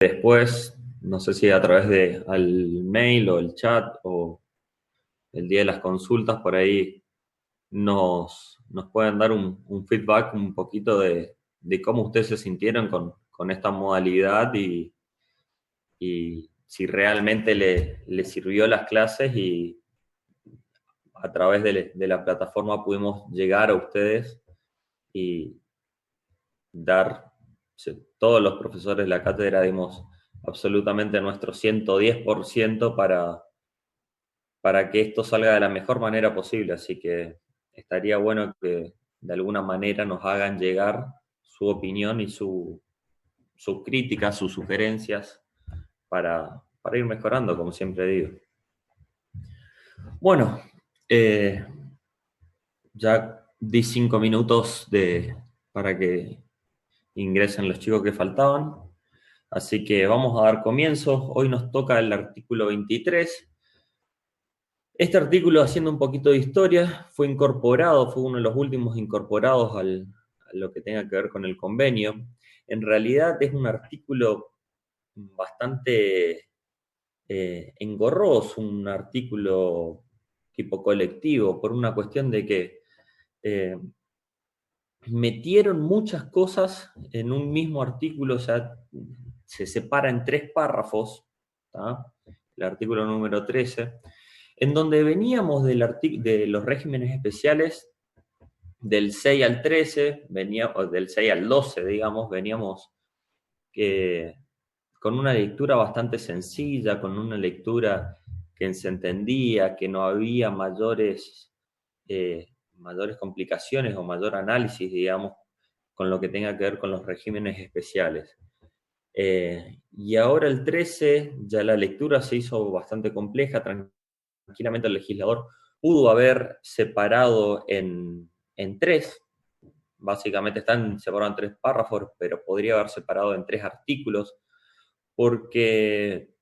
Después, no sé si a través de al mail o el chat o el día de las consultas, por ahí nos pueden dar un feedback un poquito de cómo ustedes se sintieron con esta modalidad y si realmente le sirvió las clases y a través de la plataforma pudimos llegar a ustedes y dar, todos los profesores de la cátedra dimos absolutamente nuestro 110% para que esto salga de la mejor manera posible. Así que estaría bueno que de alguna manera nos hagan llegar su opinión y sus críticas, sus sugerencias para ir mejorando, como siempre digo. Bueno, eh, ya di 5 minutos para que ingresen los chicos que faltaban. Así que vamos a dar comienzo. Hoy nos toca el artículo 23. Este artículo, haciendo un poquito de historia, fue incorporado, fue uno de los últimos incorporados a lo que tenga que ver con el convenio. En realidad es un artículo bastante engorroso, un artículo tipo colectivo, por una cuestión de que eh, metieron muchas cosas en un mismo artículo, o sea, se separa en 3 párrafos, ¿tá? El artículo número 13, en donde veníamos de los regímenes especiales del 6 al 13, veníamos, del 6 al 12, digamos, veníamos eh, con una lectura bastante sencilla, con una lectura que se entendía, que no había mayores complicaciones o mayor análisis, digamos, con lo que tenga que ver con los regímenes especiales. Y ahora el 13, ya la lectura se hizo bastante compleja, tranquilamente el legislador pudo haber separado en 3, básicamente están separados en 3 párrafos, pero podría haber separado en 3 artículos, porque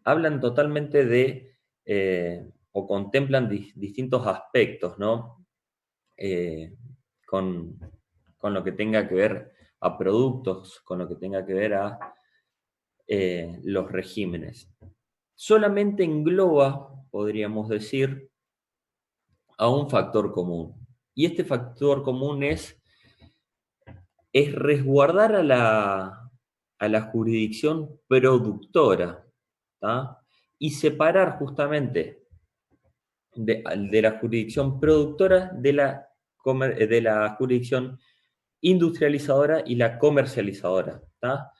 hablan totalmente o contemplan distintos aspectos, ¿no? Eh, con, con lo que tenga que ver a productos, con lo que tenga que ver a los regímenes. Solamente engloba, podríamos decir, a un factor común. Y este factor común es resguardar a la jurisdicción productora, ¿tá? Y separar justamente de la jurisdicción productora de la jurisdicción industrializadora y la comercializadora, ¿tá?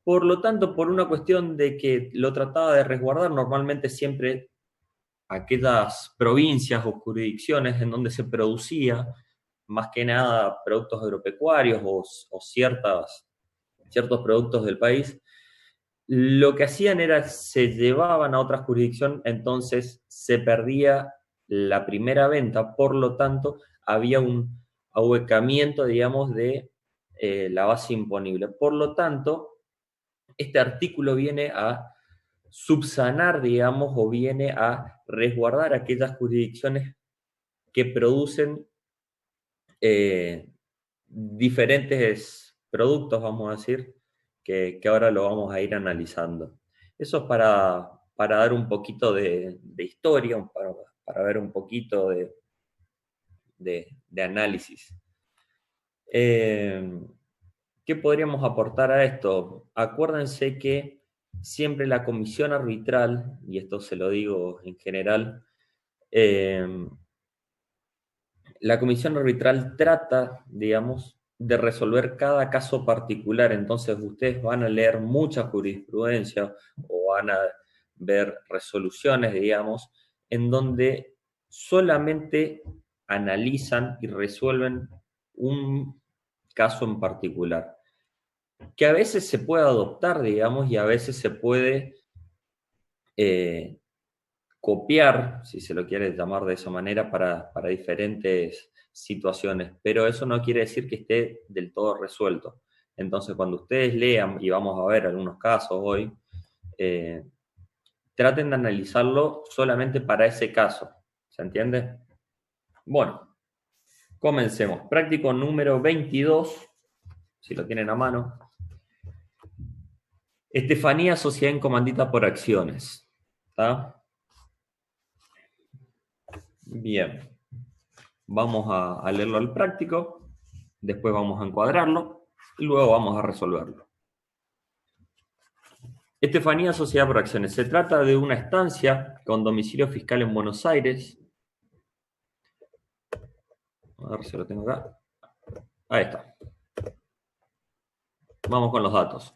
Por lo tanto, por una cuestión de que lo trataba de resguardar normalmente siempre aquellas provincias o jurisdicciones en donde se producía más que nada productos agropecuarios o ciertos productos del país, lo que hacían era se llevaban a otra jurisdicción, entonces se perdía la primera venta, por lo tanto había un ahuecamiento, digamos, de la base imponible. Por lo tanto, este artículo viene a subsanar, digamos, o viene a resguardar aquellas jurisdicciones que producen diferentes productos, vamos a decir, que ahora lo vamos a ir analizando. Eso es para dar un poquito de historia, para ver un poquito de análisis. Eh, ¿Qué podríamos aportar a esto? Acuérdense que siempre la comisión arbitral, y esto se lo digo en general, eh, la comisión arbitral trata, digamos, de resolver cada caso particular. Entonces ustedes van a leer mucha jurisprudencia o van a ver resoluciones, digamos, en donde solamente analizan y resuelven un caso en particular, que a veces se puede adoptar, digamos, y a veces se puede eh, copiar, si se lo quiere llamar de esa manera, para diferentes situaciones, pero eso no quiere decir que esté del todo resuelto. Entonces, cuando ustedes lean, y vamos a ver algunos casos hoy, eh, traten de analizarlo solamente para ese caso. ¿Se entiende? Bueno, comencemos. Práctico número 22, si lo tienen a mano. Estefanía, sociedad en comandita por acciones. ¿Está? Bien. Vamos a leerlo al práctico, después vamos a encuadrarlo y luego vamos a resolverlo. Estefanía, sociedad por acciones. Se trata de una estancia con domicilio fiscal en Buenos Aires. A ver si lo tengo acá. Ahí está. Vamos con los datos.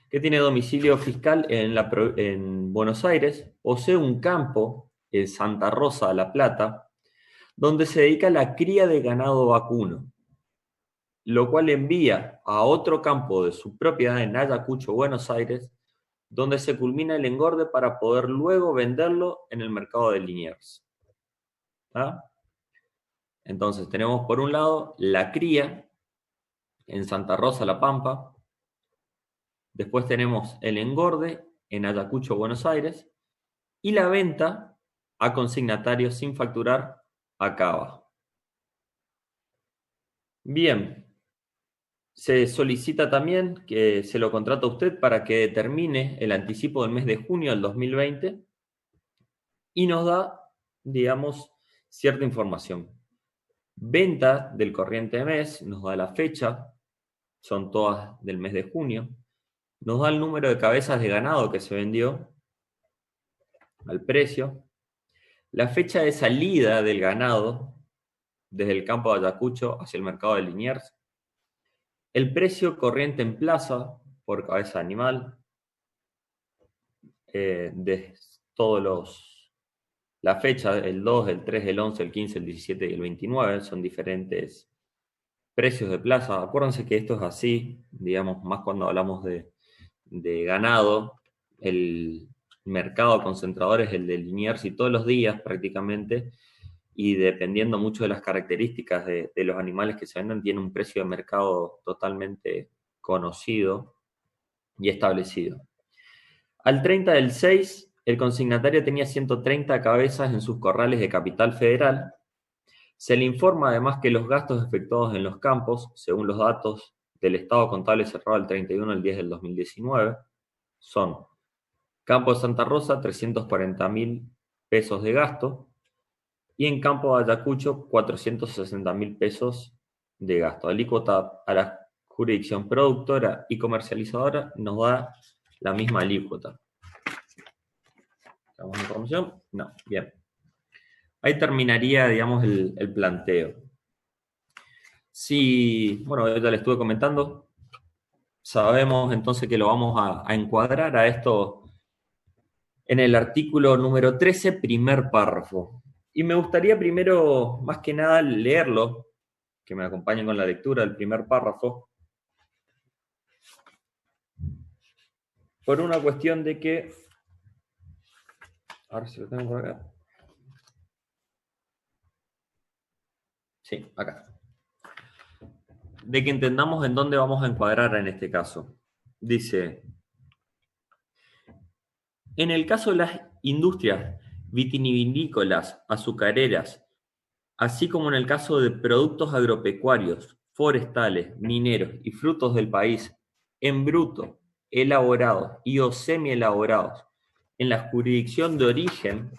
Que tiene domicilio fiscal en Buenos Aires, posee un campo en Santa Rosa, La Plata, donde se dedica a la cría de ganado vacuno, lo cual envía a otro campo de su propiedad en Ayacucho, Buenos Aires, donde se culmina el engorde para poder luego venderlo en el mercado de Liniers. ¿Ah? Entonces tenemos por un lado la cría en Santa Rosa, La Pampa. Después tenemos el engorde en Ayacucho, Buenos Aires. Y la venta a consignatarios sin facturar acaba. Bien, se solicita también que se lo contrate a usted para que determine el anticipo del mes de junio del 2020 y nos da, digamos, cierta información. Venta del corriente mes, nos da la fecha, son todas del mes de junio, nos da el número de cabezas de ganado que se vendió, al precio, la fecha de salida del ganado desde el campo de Ayacucho hacia el mercado de Liniers, el precio corriente en plaza por cabeza de animal, de la fecha, el 2, el 3, el 11, el 15, el 17 y el 29, son diferentes precios de plaza. Acuérdense que esto es así, digamos, más cuando hablamos de ganado, el mercado concentrador es el de Liniers y todos los días prácticamente, y dependiendo mucho de las características de los animales que se venden, tiene un precio de mercado totalmente conocido y establecido. Al 30 del 6, el consignatario tenía 130 cabezas en sus corrales de Capital Federal. Se le informa además que los gastos efectuados en los campos, según los datos del estado contable cerrado el 31 del 10 del 2019, son Campo de Santa Rosa, 340.000 pesos de gasto, y en Campo de Ayacucho, 460.000 pesos de gasto. Alícuota a la jurisdicción productora y comercializadora nos da la misma alícuota. ¿Tenemos información? No, bien. Ahí terminaría, digamos, el planteo. Si, bueno, ya le estuve comentando, sabemos entonces que lo vamos a encuadrar a esto en el artículo número 13, primer párrafo. Y me gustaría primero, más que nada, leerlo, que me acompañen con la lectura del primer párrafo, por una cuestión de que, a ver si lo tengo por acá. Sí, acá. De que entendamos en dónde vamos a encuadrar en este caso. Dice, en el caso de las industrias vitivinícolas, azucareras, así como en el caso de productos agropecuarios, forestales, mineros y frutos del país, en bruto, elaborados y o semi-elaborados, en la jurisdicción de origen,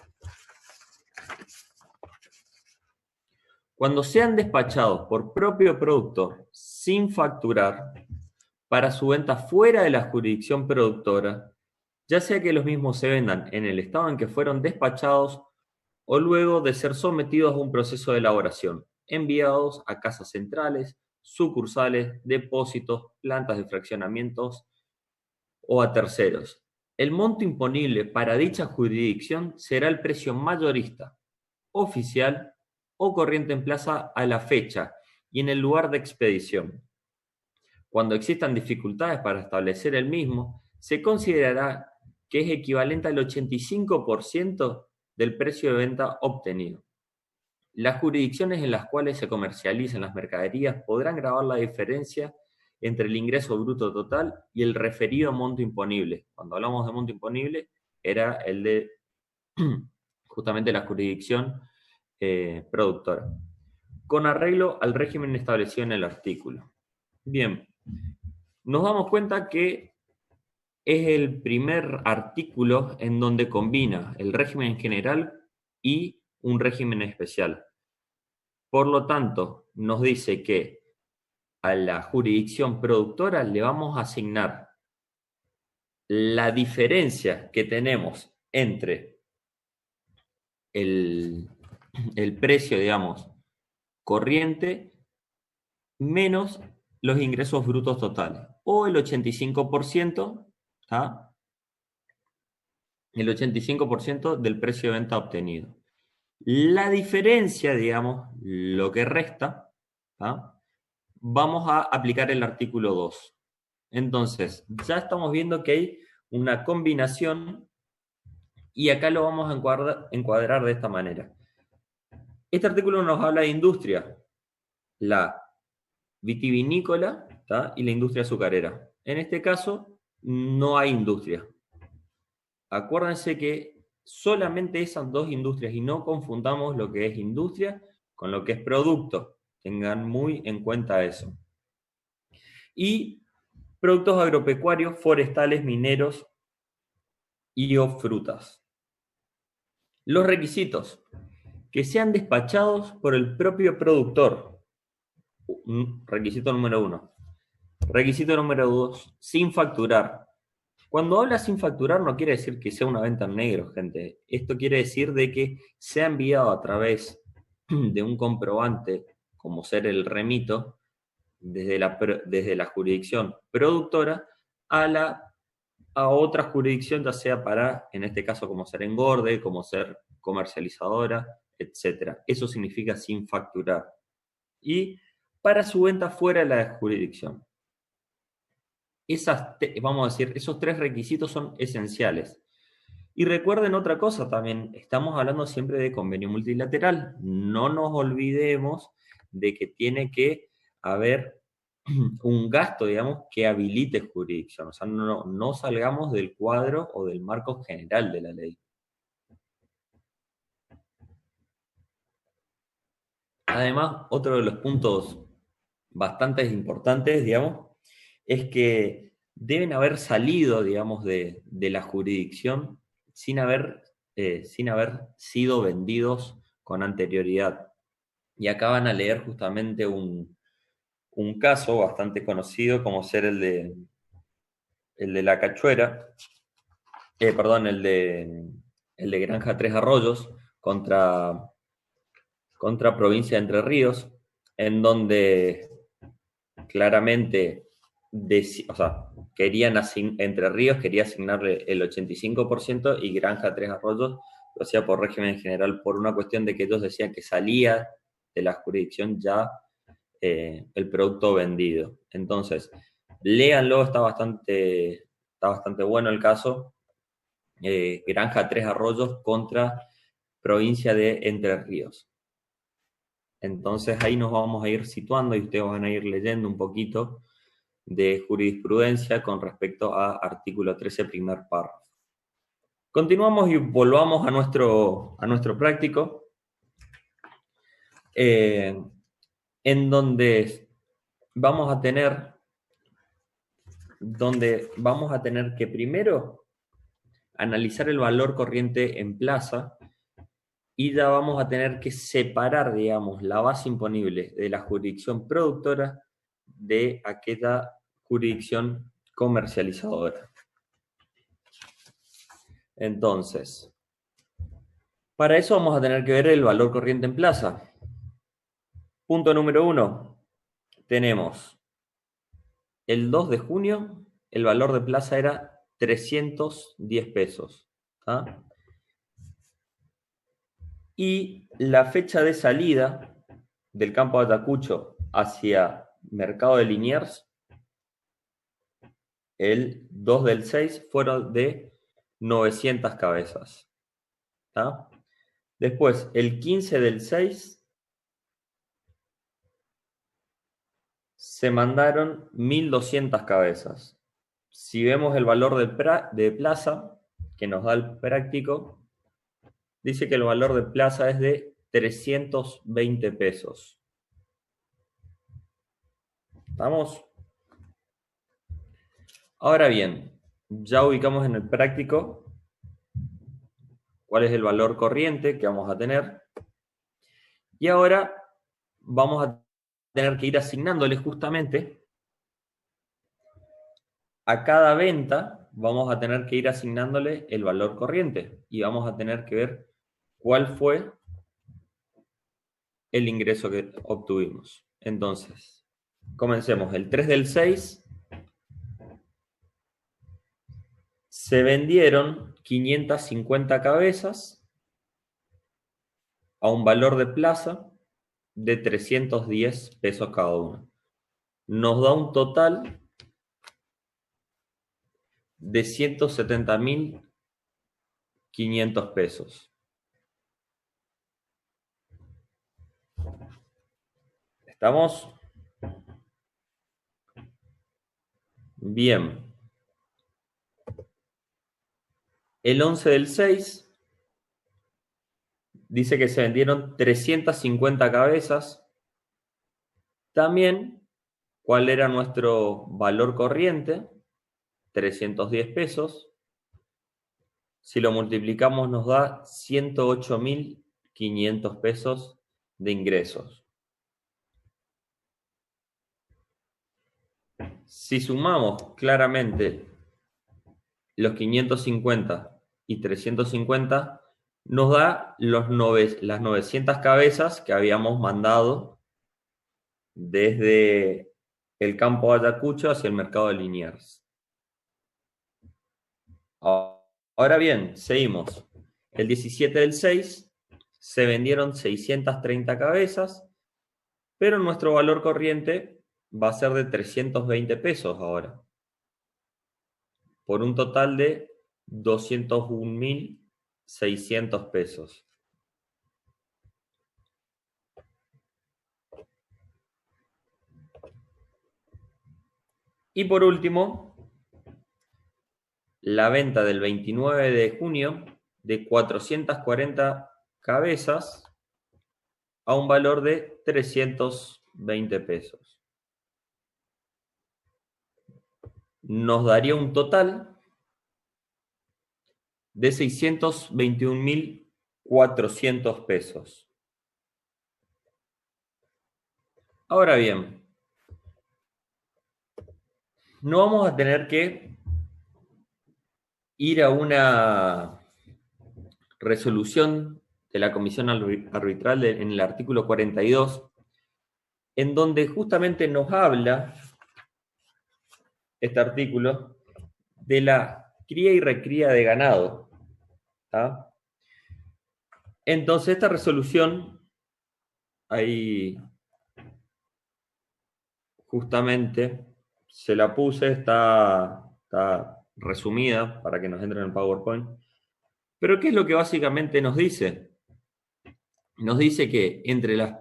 cuando sean despachados por propio productor sin facturar para su venta fuera de la jurisdicción productora, ya sea que los mismos se vendan en el estado en que fueron despachados o luego de ser sometidos a un proceso de elaboración, enviados a casas centrales, sucursales, depósitos, plantas de fraccionamientos o a terceros. El monto imponible para dicha jurisdicción será el precio mayorista, oficial o corriente en plaza a la fecha y en el lugar de expedición. Cuando existan dificultades para establecer el mismo, se considerará que es equivalente al 85% del precio de venta obtenido. Las jurisdicciones en las cuales se comercializan las mercaderías podrán gravar la diferencia entre el ingreso bruto total y el referido monto imponible. Cuando hablamos de monto imponible, era el de justamente la jurisdicción productora, con arreglo al régimen establecido en el artículo. Bien, nos damos cuenta que es el primer artículo en donde combina el régimen general y un régimen especial. Por lo tanto, nos dice que a la jurisdicción productora le vamos a asignar la diferencia que tenemos entre el, el precio, digamos, corriente menos los ingresos brutos totales, o el 85%, ¿tá? El 85% del precio de venta obtenido. La diferencia, digamos, lo que resta, ¿tá? Vamos a aplicar el artículo 2. Entonces, ya estamos viendo que hay una combinación y acá lo vamos a encuadrar de esta manera. Este artículo nos habla de industria, la vitivinícola, ¿tá? Y la industria azucarera. En este caso, no hay industria. Acuérdense que solamente esas dos industrias y no confundamos lo que es industria con lo que es producto. Tengan muy en cuenta eso. Y productos agropecuarios, forestales, mineros y o frutas. Los requisitos. Que sean despachados por el propio productor. Requisito número 1. Requisito número 2. Sin facturar. Cuando habla sin facturar no quiere decir que sea una venta en negro, gente. Esto quiere decir de que sea enviado a través de un comprobante, como ser el remito, desde la jurisdicción productora a otra jurisdicción, ya sea para, en este caso, como ser engorde, como ser comercializadora, etcétera. Eso significa sin facturar. Y para su venta fuera de la jurisdicción. Vamos a decir, esos tres requisitos son esenciales. Y recuerden otra cosa también, estamos hablando siempre de convenio multilateral. No nos olvidemos de que tiene que haber un gasto, digamos, que habilite jurisdicción. O sea, no salgamos del cuadro o del marco general de la ley. Además, otro de los puntos bastante importantes, digamos, es que deben haber salido, digamos, de la jurisdicción sin haber sido vendidos con anterioridad. Y acá van a leer justamente un caso bastante conocido como ser el de la Cachuera, perdón, el de Granja Tres Arroyos contra provincia de Entre Ríos, en donde claramente, o sea, Entre Ríos quería asignarle el 85% y Granja Tres Arroyos lo hacía por régimen general por una cuestión de que ellos decían que salía de la jurisdicción ya el producto vendido. Entonces, léanlo, está bastante bueno el caso. Granja Tres Arroyos contra provincia de Entre Ríos. Entonces ahí nos vamos a ir situando y ustedes van a ir leyendo un poquito de jurisprudencia con respecto a artículo 13, primer párrafo. Continuamos y volvamos a nuestro práctico, en donde vamos a tener que primero analizar el valor corriente en plaza y ya vamos a tener que separar, digamos, la base imponible de la jurisdicción productora de aquella jurisdicción comercializadora. Entonces, para eso vamos a tener que ver el valor corriente en plaza. Punto número 1. Tenemos el 2 de junio, el valor de plaza era 310 pesos. ¿Ah? Y la fecha de salida del campo de Atacucho hacia Mercado de Liniers, el 2 del 6, fueron de 900 cabezas. ¿Ah? Después, el 15 del 6, se mandaron 1.200 cabezas. Si vemos el valor de plaza, que nos da el práctico, dice que el valor de plaza es de 320 pesos. ¿Estamos? Ahora bien, Ya ubicamos en el práctico cuál es el valor corriente que vamos a tener. Y ahora vamos a tener que ir asignándole justamente a cada venta, vamos a tener que ir asignándole el valor corriente y vamos a tener que ver cuál fue el ingreso que obtuvimos. Entonces, comencemos. El 3 del 6 se vendieron 550 cabezas a un valor de plaza de 310 pesos cada una. Nos da un total de 170.500 pesos. ¿Estamos? Bien. El 11 del 6 dice que se vendieron 350 cabezas. También, ¿cuál era nuestro valor corriente? 310 pesos. Si lo multiplicamos nos da 108.500 pesos de ingresos. Si sumamos claramente los 550 y 350, nos da las 900 cabezas que habíamos mandado desde el campo de Ayacucho hacia el mercado de Liniers. Ahora bien, seguimos. El 17 del 6 se vendieron 630 cabezas, pero nuestro valor corriente va a ser de 320 pesos ahora, por un total de 201.600 pesos. Y por último, la venta del 29 de junio de 440 cabezas a un valor de 320 pesos. Nos daría un total de 621.400 pesos. Ahora bien, no vamos a tener que ir a una resolución de la Comisión Arbitral en el artículo 42, en donde justamente nos habla este artículo de la cría y recría de ganado. ¿Tá? Entonces, esta resolución, ahí justamente se la puse, está resumida para que nos entre en el PowerPoint. Pero ¿qué es lo que básicamente nos dice? Nos dice que entre las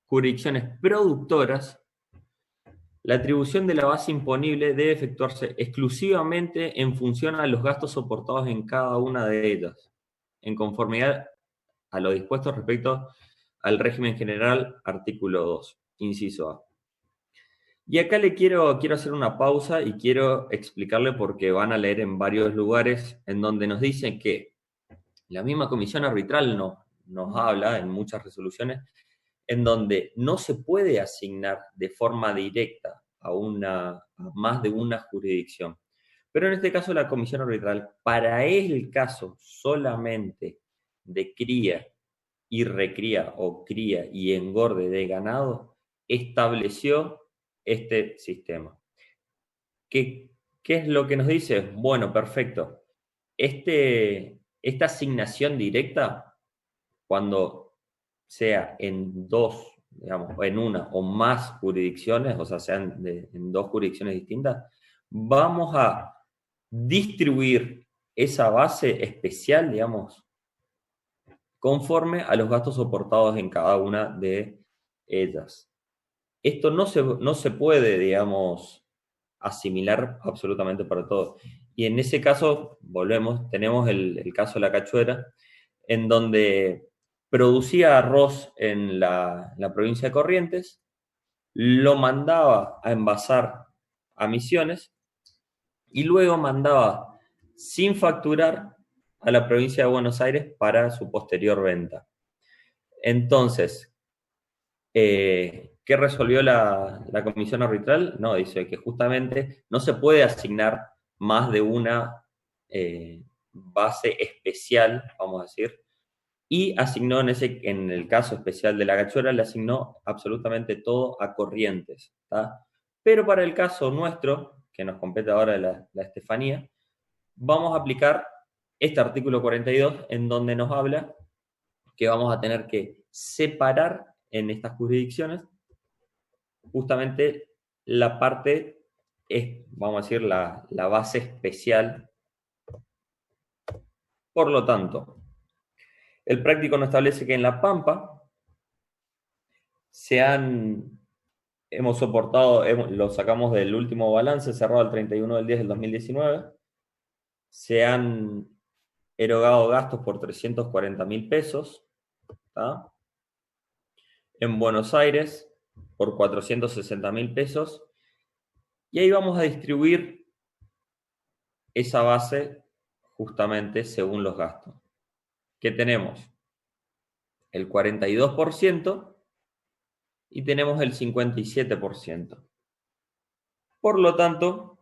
jurisdicciones productoras, la atribución de la base imponible debe efectuarse exclusivamente en función a los gastos soportados en cada una de ellas, en conformidad a lo dispuesto respecto al régimen general, artículo 2, inciso A. Y acá le quiero hacer una pausa y quiero explicarle porque van a leer en varios lugares en donde nos dicen que la misma comisión arbitral nos habla en muchas resoluciones en donde no se puede asignar de forma directa a más de una jurisdicción. Pero en este caso la comisión arbitral, para el caso solamente de cría y recría o cría y engorde de ganado, estableció este sistema. ¿Qué es lo que nos dice? Bueno, perfecto. Esta asignación directa, cuando sea en dos, digamos, en una o más jurisdicciones, o sea, sean en dos jurisdicciones distintas, vamos a distribuir esa base especial, digamos, conforme a los gastos soportados en cada una de ellas. Esto no se puede, digamos, asimilar absolutamente para todo. Y en ese caso, volvemos, tenemos el caso de la Cachuera, en donde producía arroz en la provincia de Corrientes, lo mandaba a envasar a Misiones y luego mandaba sin facturar a la provincia de Buenos Aires para su posterior venta. Entonces, ¿qué resolvió la comisión arbitral? No, dice que justamente no se puede asignar más de una base especial, vamos a decir, y asignó en el caso especial de la Gachuela, le asignó absolutamente todo a Corrientes, ¿tá? Pero para el caso nuestro, que nos compete ahora la Estefanía, vamos a aplicar este artículo 42 en donde nos habla que vamos a tener que separar en estas jurisdicciones justamente la parte, es, vamos a decir, la base especial. Por lo tanto, el práctico nos establece que en La Pampa se han, hemos soportado, lo sacamos del último balance cerrado el 31/10/2019, se han erogado gastos por 340.000 pesos, ¿tá? En Buenos Aires por 460.000 pesos, y ahí vamos a distribuir esa base justamente según los gastos. ¿Qué tenemos? El 42% y tenemos el 57%. Por lo tanto,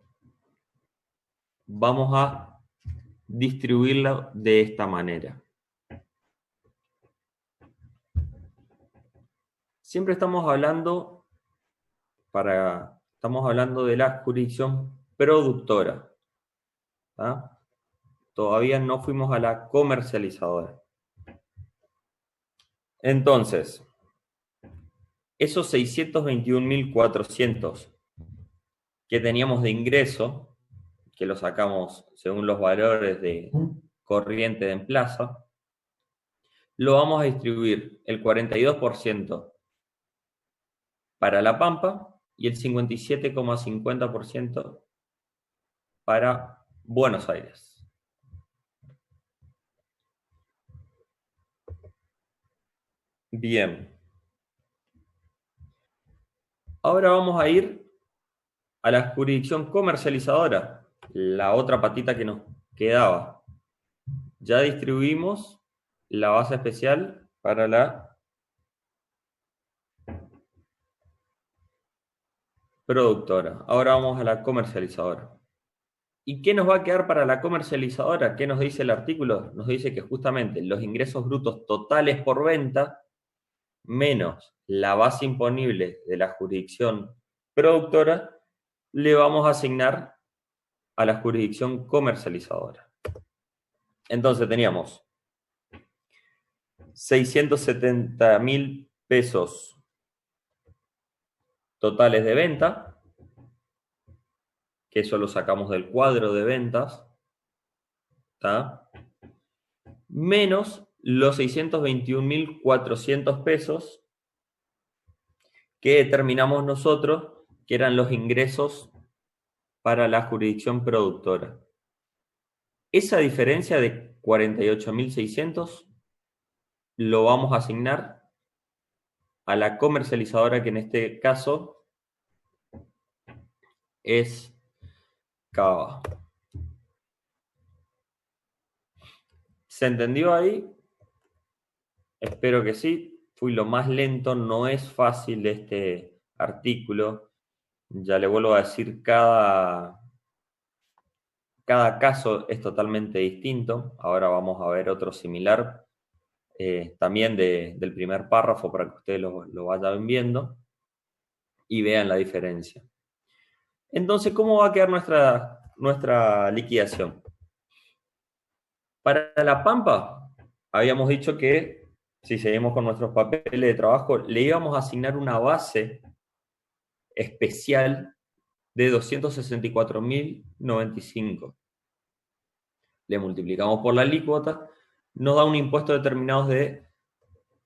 vamos a distribuirla de esta manera. Siempre estamos hablando de la jurisdicción productora, ¿tá? Todavía no fuimos a la comercializadora. Entonces, esos 621.400 que teníamos de ingreso, que lo sacamos según los valores de corriente en plaza, lo vamos a distribuir el 42% para La Pampa y el 57,50% para Buenos Aires. Bien. Ahora vamos a ir a la jurisdicción comercializadora, la otra patita que nos quedaba. Ya distribuimos la base especial para la productora. Ahora vamos a la comercializadora. ¿Y qué nos va a quedar para la comercializadora? ¿Qué nos dice el artículo? Nos dice que justamente los ingresos brutos totales por venta menos la base imponible de la jurisdicción productora le vamos a asignar a la jurisdicción comercializadora. Entonces teníamos 670.000 pesos totales de venta, que eso lo sacamos del cuadro de ventas, ¿tá? Menos los 621.400 pesos que determinamos nosotros que eran los ingresos para la jurisdicción productora. Esa diferencia de 48.600 lo vamos a asignar a la comercializadora, que en este caso es Cava. ¿Se entendió ahí? Espero que sí. Fui lo más lento, no es fácil este artículo. Ya le vuelvo a decir, cada caso es totalmente distinto. Ahora vamos a ver otro similar, también del primer párrafo, para que ustedes lo vayan viendo y vean la diferencia. Entonces, ¿cómo va a quedar nuestra liquidación? Para La Pampa, habíamos dicho que si seguimos con nuestros papeles de trabajo, le íbamos a asignar una base especial de 264.095. Le multiplicamos por la alícuota, nos da un impuesto determinado de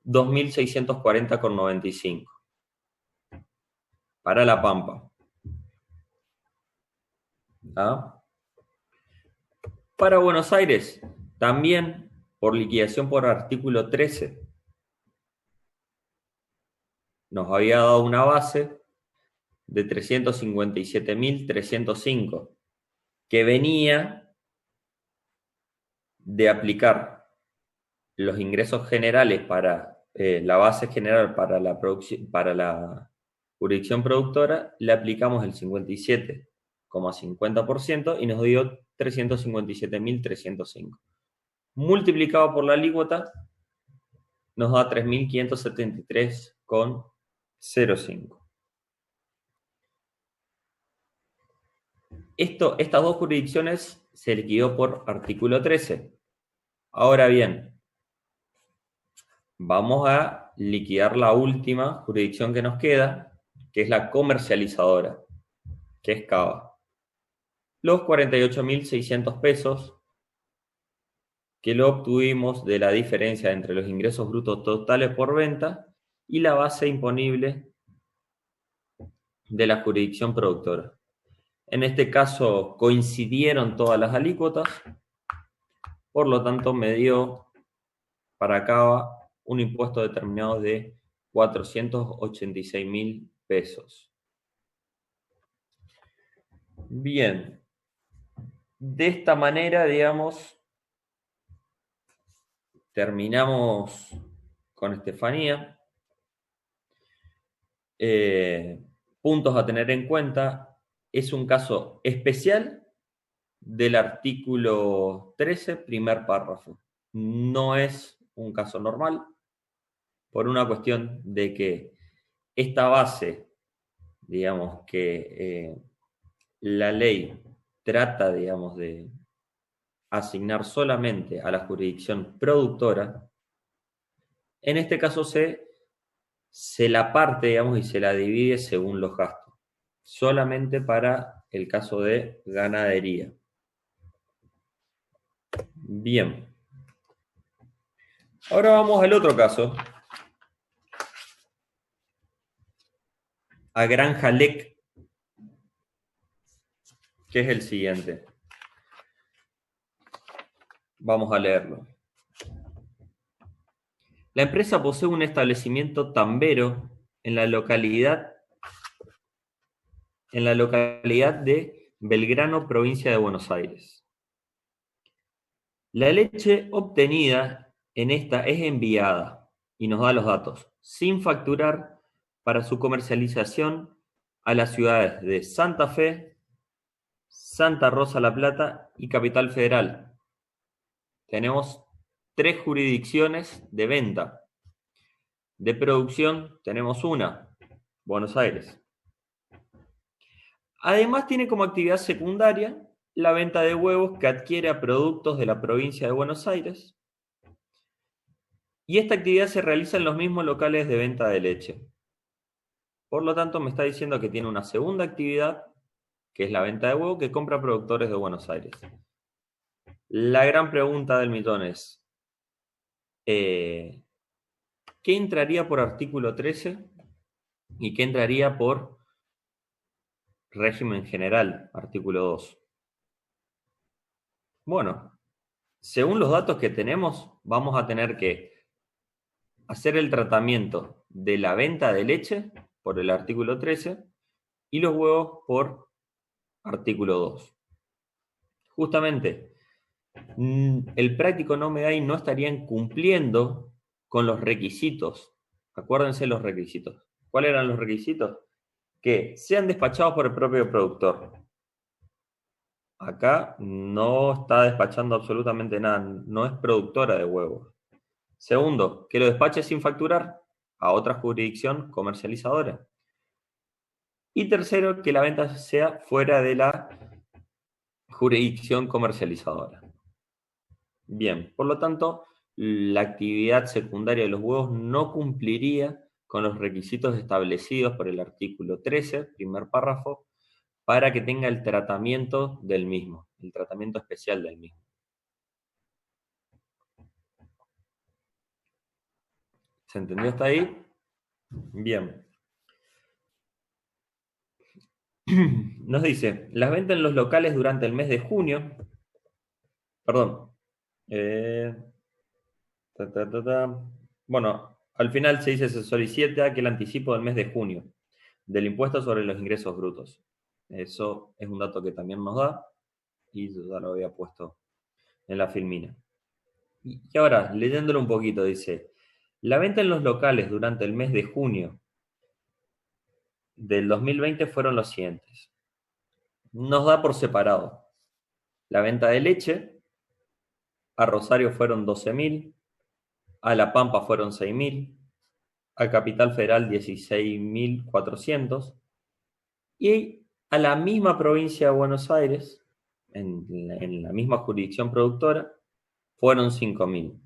2.640,95 para La Pampa. ¿Ah? Para Buenos Aires, también por liquidación por artículo 13, nos había dado una base de 357.305. que venía de aplicar los ingresos generales para la base general para la producción, para la jurisdicción productora, le aplicamos el 57,50% y nos dio 357.305. Multiplicado por la alícuota, nos da 3.573,05. Estas dos jurisdicciones se liquidó por artículo 13. Ahora bien, vamos a liquidar la última jurisdicción que nos queda, que es la comercializadora, que es Cava. Los 48.600 pesos que lo obtuvimos de la diferencia entre los ingresos brutos totales por venta y la base imponible de la jurisdicción productora. En este caso coincidieron todas las alícuotas, por lo tanto me dio para Cava un impuesto determinado de 486.000 pesos. Bien, de esta manera, digamos, terminamos con Estefanía. Puntos a tener en cuenta: es un caso especial del artículo 13, primer párrafo. No es un caso normal, por una cuestión de que esta base, digamos, que la ley trata, digamos, de asignar solamente a la jurisdicción productora, en este caso se la parte, digamos, y se la divide según los gastos, solamente para el caso de ganadería. Bien. Ahora vamos al otro caso, a Granja Lec, que es el siguiente. Vamos a leerlo. La empresa posee un establecimiento tambero en la localidad de Belgrano, provincia de Buenos Aires. La leche obtenida en esta es enviada, y nos da los datos, sin facturar, para su comercialización a las ciudades de Santa Fe, Santa Rosa La Plata y Capital Federal. Tenemos 3 jurisdicciones de venta. De producción tenemos una, Buenos Aires. Además tiene como actividad secundaria la venta de huevos que adquiere a productos de la provincia de Buenos Aires. Y esta actividad se realiza en los mismos locales de venta de leche. Por lo tanto, me está diciendo que tiene una segunda actividad, que es la venta de huevos, que compra productores de Buenos Aires. La gran pregunta del millón es, ¿qué entraría por artículo 13 y qué entraría por régimen general, artículo 2? Bueno, según los datos que tenemos, vamos a tener que hacer el tratamiento de la venta de leche por el artículo 13 y los huevos por artículo 2. Justamente, el práctico no me da y no estarían cumpliendo con los requisitos. Acuérdense los requisitos. ¿Cuáles eran los requisitos? Que sean despachados por el propio productor. Acá no está despachando absolutamente nada, no es productora de huevos. Segundo, que lo despache sin facturar a otra jurisdicción comercializadora. Y tercero, que la venta sea fuera de la jurisdicción comercializadora. Bien, por lo tanto, la actividad secundaria de los huevos no cumpliría con los requisitos establecidos por el artículo 13, primer párrafo, para que tenga el tratamiento del mismo, el tratamiento especial del mismo. ¿Se entendió hasta ahí? Bien. Nos dice, las ventas en los locales durante el mes de junio, perdón, bueno, al final se dice, se solicita que el anticipo del mes de junio del impuesto sobre los ingresos brutos. Eso es un dato que también nos da. y yo ya lo había puesto en la filmina. Y ahora, leyéndolo un poquito, dice, la venta en los locales durante el mes de junio del 2020 fueron los siguientes. Nos da por separado. La venta de leche, a Rosario fueron 12.000, a La Pampa fueron 6.000, a Capital Federal 16.400 y a la misma provincia de Buenos Aires, en la misma jurisdicción productora, fueron 5.000.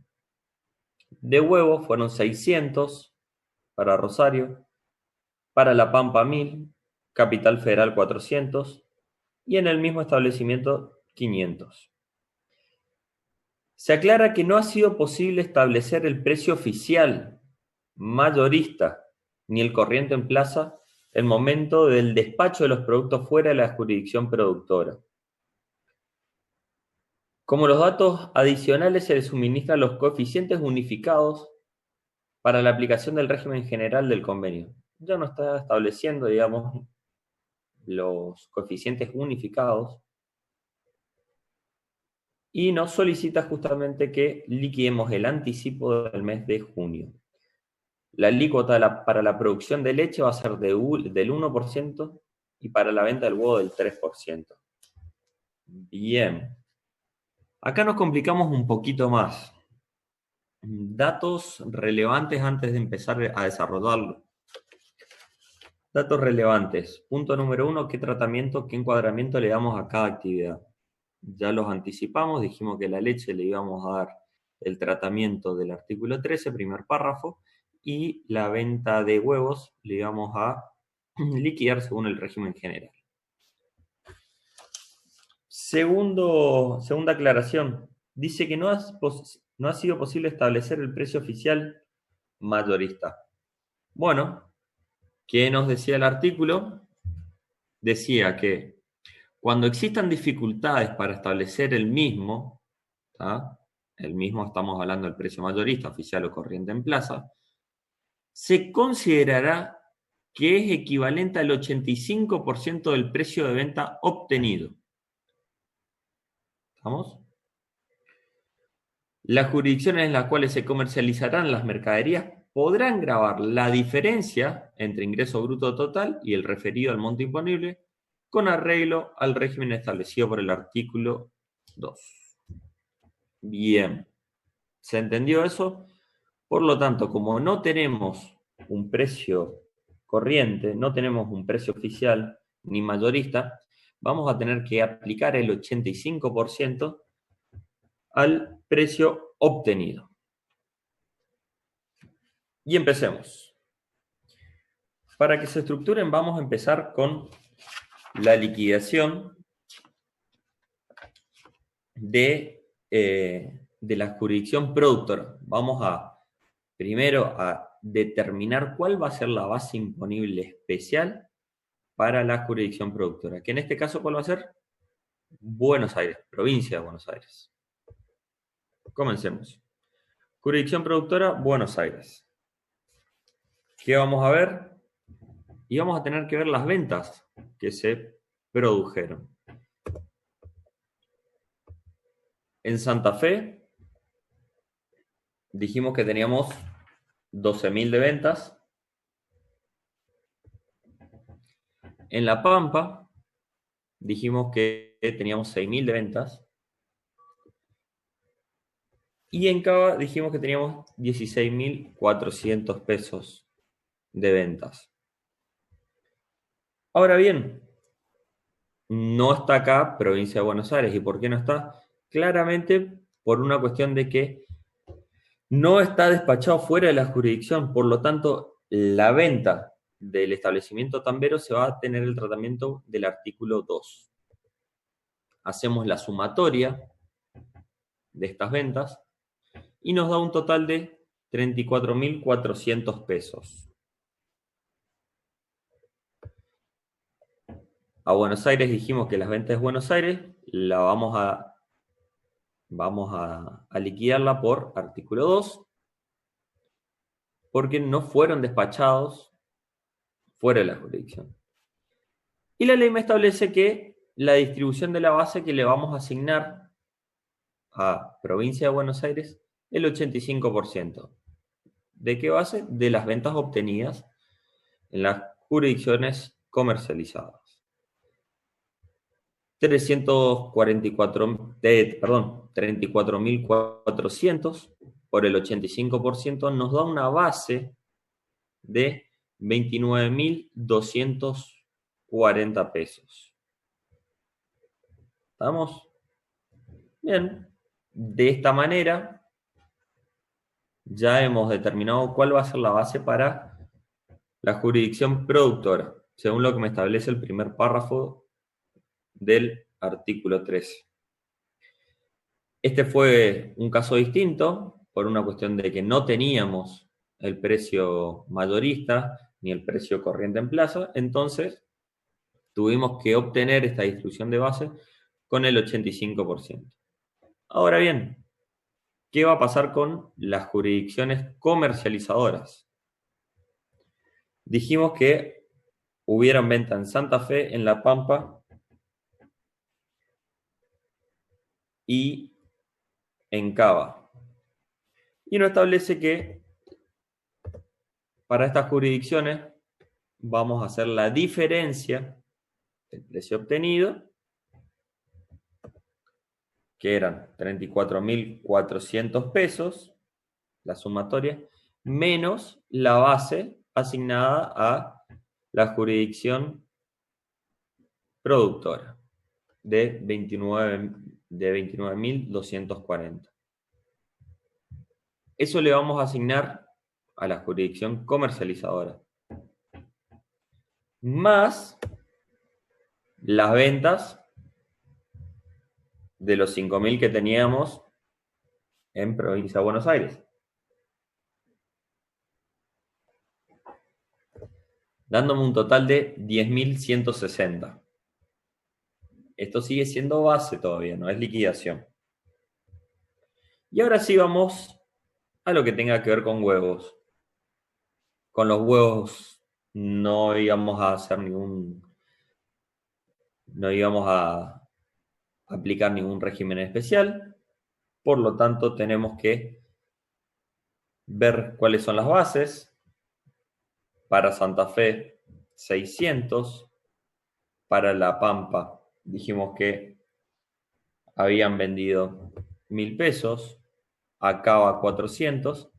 De huevo fueron 600 para Rosario, para La Pampa 1.000, Capital Federal 400 y en el mismo establecimiento 500. Se aclara que no ha sido posible establecer el precio oficial mayorista ni el corriente en plaza el momento del despacho de los productos fuera de la jurisdicción productora. Como los datos adicionales se les suministran los coeficientes unificados para la aplicación del régimen general del convenio. Ya no está estableciendo, digamos, los coeficientes unificados y nos solicita justamente que liquidemos el anticipo del mes de junio. La alícuota para la producción de leche va a ser del 1% y para la venta del huevo del 3%. Bien. Acá nos complicamos un poquito más. Datos relevantes antes de empezar a desarrollarlo. Datos relevantes. Punto número 1, ¿qué tratamiento, qué encuadramiento le damos a cada actividad? Ya los anticipamos, dijimos que la leche le íbamos a dar el tratamiento del artículo 13, primer párrafo, y la venta de huevos le íbamos a liquidar según el régimen general. Segunda aclaración. Dice que no ha sido posible establecer el precio oficial mayorista. Bueno, ¿qué nos decía el artículo? Decía que cuando existan dificultades para establecer el mismo, ¿tá? El mismo estamos hablando del precio mayorista, oficial o corriente en plaza, se considerará que es equivalente al 85% del precio de venta obtenido. ¿Estamos? Las jurisdicciones en las cuales se comercializarán las mercaderías podrán gravar la diferencia entre ingreso bruto total y el referido al monto imponible con arreglo al régimen establecido por el artículo 2. Bien, ¿se entendió eso? Por lo tanto, como no tenemos un precio corriente, no tenemos un precio oficial ni mayorista, vamos a tener que aplicar el 85% al precio obtenido. Y empecemos. Para que se estructuren, vamos a empezar con la liquidación de la jurisdicción productora. Vamos a primero a determinar cuál va a ser la base imponible especial para la jurisdicción productora. Que en este caso, ¿cuál va a ser? Buenos Aires, provincia de Buenos Aires. Comencemos. Jurisdicción productora, Buenos Aires. ¿Qué vamos a ver? Y vamos a tener que ver las ventas que se produjeron. En Santa Fe dijimos que teníamos 12.000 de ventas. En La Pampa dijimos que teníamos 6.000 de ventas. Y en Cava dijimos que teníamos 16.400 pesos de ventas. Ahora bien, no está acá provincia de Buenos Aires. ¿Y por qué no está? Claramente por una cuestión de que no está despachado fuera de la jurisdicción. Por lo tanto, la venta del establecimiento tambero se va a tener el tratamiento del artículo 2. Hacemos la sumatoria de estas ventas y nos da un total de 34.400 pesos. A Buenos Aires dijimos que las ventas de Buenos Aires la vamos a liquidarla por artículo 2 porque no fueron despachados fuera de la jurisdicción. Y la ley me establece que la distribución de la base que le vamos a asignar a Provincia de Buenos Aires el 85%. ¿De qué base? De las ventas obtenidas en las jurisdicciones comercializadas. 34.400 por el 85% nos da una base de 29.240 pesos. ¿Estamos? Bien. De esta manera ya hemos determinado cuál va a ser la base para la jurisdicción productora, según lo que me establece el primer párrafo del artículo 13. Este fue un caso distinto por una cuestión de que no teníamos el precio mayorista ni el precio corriente en plaza, entonces tuvimos que obtener esta distribución de base con el 85%. Ahora bien, ¿qué va a pasar con las jurisdicciones comercializadoras? Dijimos que hubieran venta en Santa Fe, en La Pampa y en Cava. Y nos establece que para estas jurisdicciones vamos a hacer la diferencia del precio obtenido, que eran 34.400 pesos, la sumatoria, menos la base asignada a la jurisdicción productora de 29.240. Eso le vamos a asignar a la jurisdicción comercializadora, más las ventas de los 5.000 que teníamos en Provincia de Buenos Aires, dándome un total de 10.160. Esto sigue siendo base todavía, no es liquidación. Y ahora sí vamos a lo que tenga que ver con huevos. Con los huevos no íbamos a hacer no íbamos a aplicar ningún régimen especial, por lo tanto tenemos que ver cuáles son las bases. Para Santa Fe, 600. Para La Pampa, dijimos que habían vendido 1.000 pesos. A Cava, 400.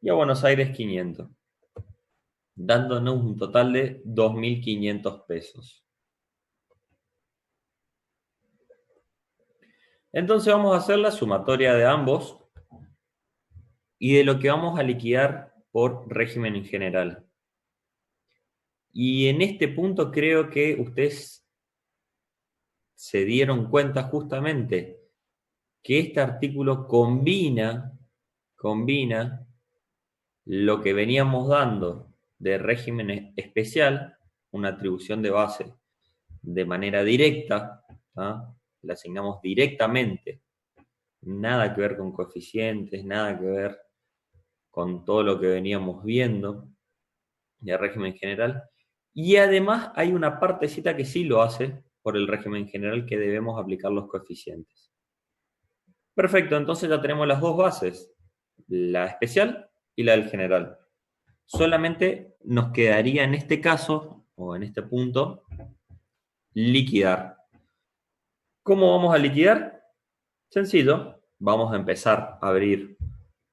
Y a Buenos Aires, 500. Dándonos un total de 2.500 pesos. Entonces vamos a hacer la sumatoria de ambos y de lo que vamos a liquidar por régimen en general. Y en este punto creo que ustedes se dieron cuenta justamente que este artículo combina lo que veníamos dando de régimen especial, una atribución de base de manera directa, ¿ah? La asignamos directamente, nada que ver con coeficientes, nada que ver con todo lo que veníamos viendo de régimen general. Y además hay una partecita que sí lo hace por el régimen general, que debemos aplicar los coeficientes. Perfecto, entonces ya tenemos las dos bases, la especial y la del general. Solamente nos quedaría en este caso, o en este punto, liquidar. ¿Cómo vamos a liquidar? Sencillo, vamos a empezar a abrir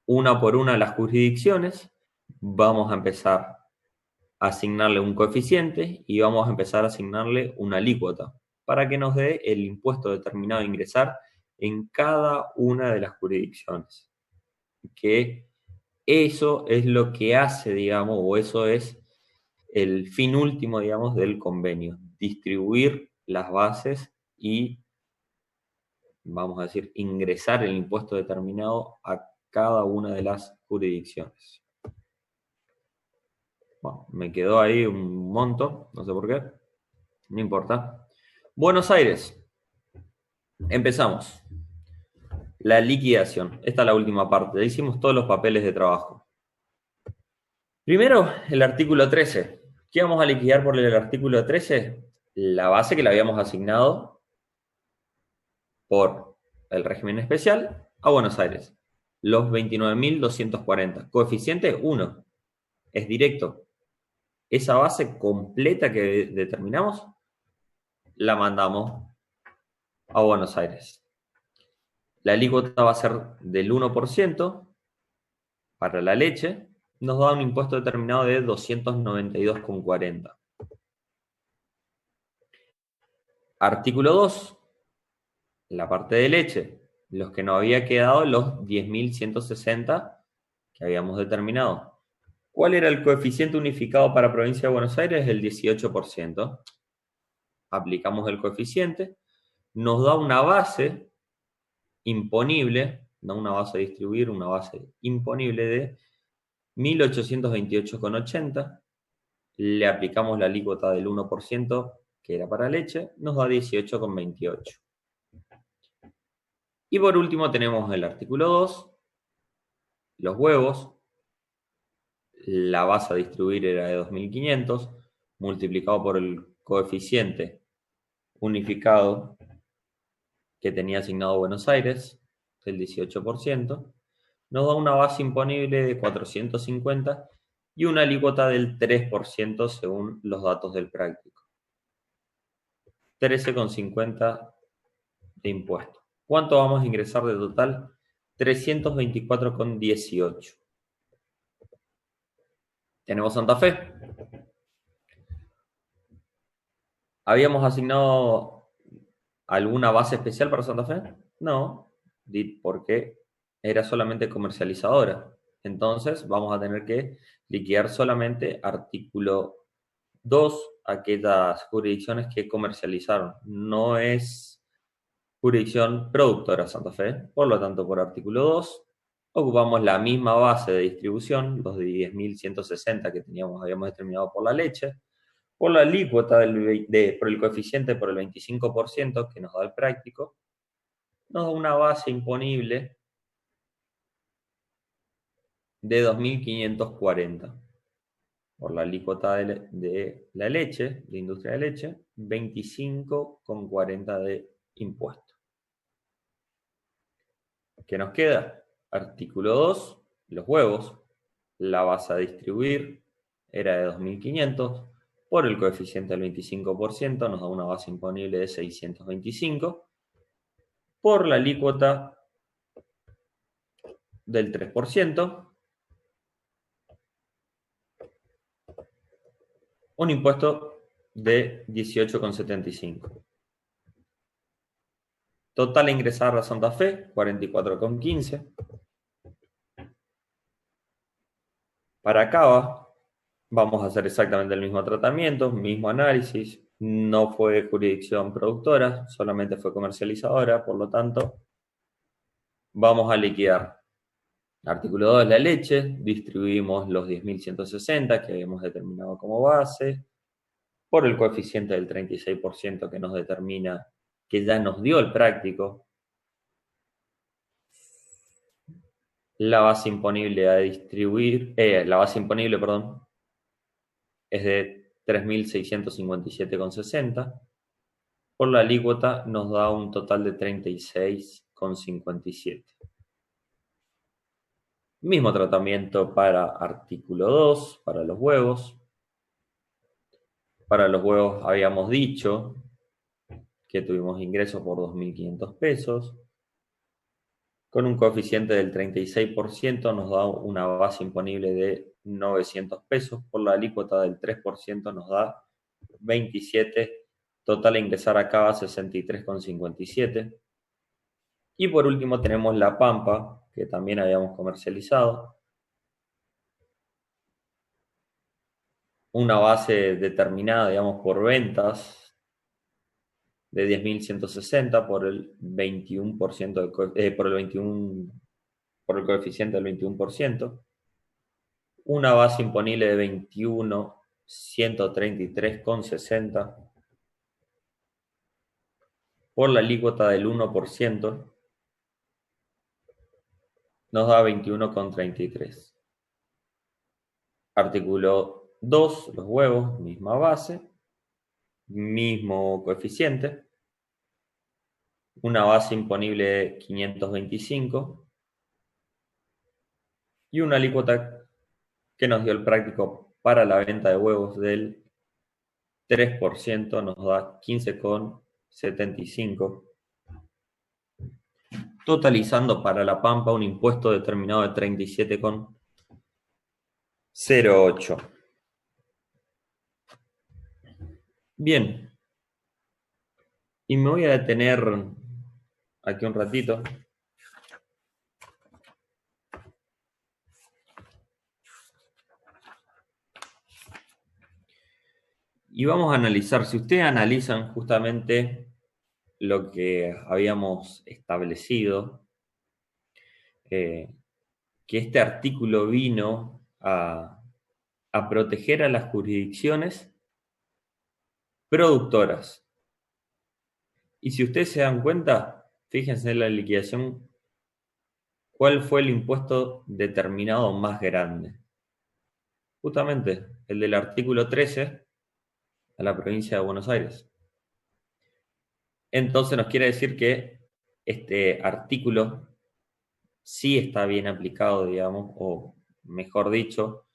una por una las jurisdicciones, vamos a empezar a asignarle un coeficiente y vamos a empezar a asignarle una alícuota para que nos dé el impuesto determinado a ingresar en cada una de las jurisdicciones. Que eso es lo que hace, digamos, o eso es el fin último, digamos, del convenio, distribuir las bases y, vamos a decir, ingresar el impuesto determinado a cada una de las jurisdicciones. Bueno, me quedó ahí un monto, no sé por qué, no importa. Buenos Aires, empezamos. La liquidación, esta es la última parte, ya hicimos todos los papeles de trabajo. Primero, el artículo 13. ¿Qué vamos a liquidar por el artículo 13? La base que le habíamos asignado por el régimen especial a Buenos Aires. Los 29.240. Coeficiente 1. Es directo. Esa base completa que determinamos, la mandamos a Buenos Aires. La alícuota va a ser del 1% para la leche. Nos da un impuesto determinado de 292,40. Artículo 2. La parte de leche. Los que nos había quedado, los 10.160 que habíamos determinado. ¿Cuál era el coeficiente unificado para provincia de Buenos Aires? El 18%. Aplicamos el coeficiente. Nos da una base imponible, no una base a distribuir, una base imponible de 1.828,80. Le aplicamos la alícuota del 1%, que era para leche, nos da 18,28. Y por último tenemos el artículo 2, los huevos. La base a distribuir era de 2.500, multiplicado por el coeficiente unificado que tenía asignado Buenos Aires, del 18%, nos da una base imponible de 450 y una alícuota del 3% según los datos del práctico. 13,50 de impuesto. ¿Cuánto vamos a ingresar de total? 324,18. Tenemos Santa Fe. ¿Habíamos asignado alguna base especial para Santa Fe? No, porque era solamente comercializadora. Entonces vamos a tener que liquidar solamente artículo 2, aquellas jurisdicciones que comercializaron. No es jurisdicción productora Santa Fe. Por lo tanto, por artículo 2, ocupamos la misma base de distribución, los de 10.160 que habíamos determinado por la leche, por la alícuota por el coeficiente por el 25% que nos da el práctico, nos da una base imponible de 2.540. Por la alícuota de la leche, de industria de leche, 25,40 de impuesto. ¿Qué nos queda? Artículo 2, los huevos. La base a distribuir era de 2.500. Por el coeficiente del 25% nos da una base imponible de 625. Por la alícuota del 3%, un impuesto de 18,75. Total a ingresar a Santa Fe, 44,15. Para Cava, vamos a hacer exactamente el mismo tratamiento, mismo análisis. No fue jurisdicción productora, solamente fue comercializadora, por lo tanto, vamos a liquidar. Artículo 2, la leche. Distribuimos los 10.160 que habíamos determinado como base por el coeficiente del 36% que nos determina, que ya nos dio el práctico. La base imponible a distribuir, perdón, es de 3.657,60. Por la alícuota nos da un total de 36,57. Mismo tratamiento para artículo 2, para los huevos. Para los huevos habíamos dicho que tuvimos ingresos por 2.500 pesos. Con un coeficiente del 36% nos da una base imponible de 900 pesos. Por la alícuota del 3% nos da 27. Total a ingresar acá 63,57. Y por último tenemos la pampa, que también habíamos comercializado. Una base determinada, digamos, por ventas de 10.160 por el 21% por el coeficiente del 21%. Una base imponible de 21.133,60 por la alícuota del 1%, nos da 21,33. Artículo 2, los huevos, misma base, mismo coeficiente. una base imponible de 525 y una alícuota que nos dio el práctico para la venta de huevos del 3%, nos da 15,75, totalizando para La Pampa un impuesto determinado de 37,08. Bien, y me voy a detener aquí un ratito. Y vamos a analizar, si ustedes analizan justamente lo que habíamos establecido, que este artículo vino a proteger a las jurisdicciones productoras. Y si ustedes se dan cuenta, fíjense en la liquidación, ¿cuál fue el impuesto determinado más grande? Justamente el del artículo 13 a la provincia de Buenos Aires. Entonces nos quiere decir que este artículo sí está bien aplicado, digamos, o mejor dicho,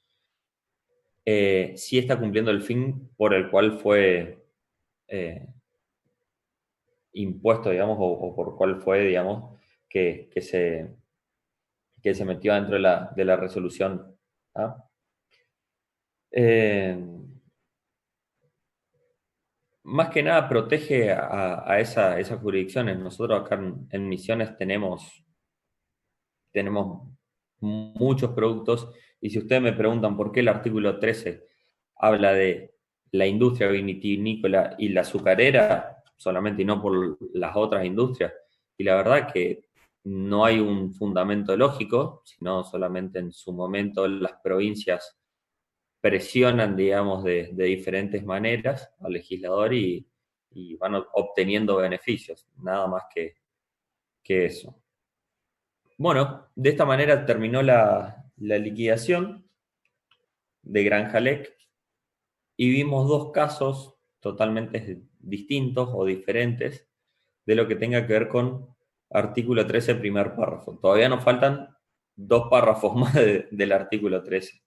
sí está cumpliendo el fin por el cual fue eh, impuesto, digamos, o por cuál fue, digamos, que se metió dentro de la resolución. ¿Ah? Eh, Más que nada protege a esas jurisdicciones. Nosotros acá en Misiones tenemos muchos productos y si ustedes me preguntan por qué el artículo 13 habla de la industria vitivinícola y la azucarera solamente y no por las otras industrias, y la verdad que no hay un fundamento lógico, sino solamente en su momento las provincias presionan, digamos, de diferentes maneras al legislador y van obteniendo beneficios, nada más que eso. Bueno, de esta manera terminó la liquidación de Granja Lec y vimos dos casos totalmente distintos o diferentes de lo que tenga que ver con artículo 13, primer párrafo. Todavía nos faltan dos párrafos más del artículo 13.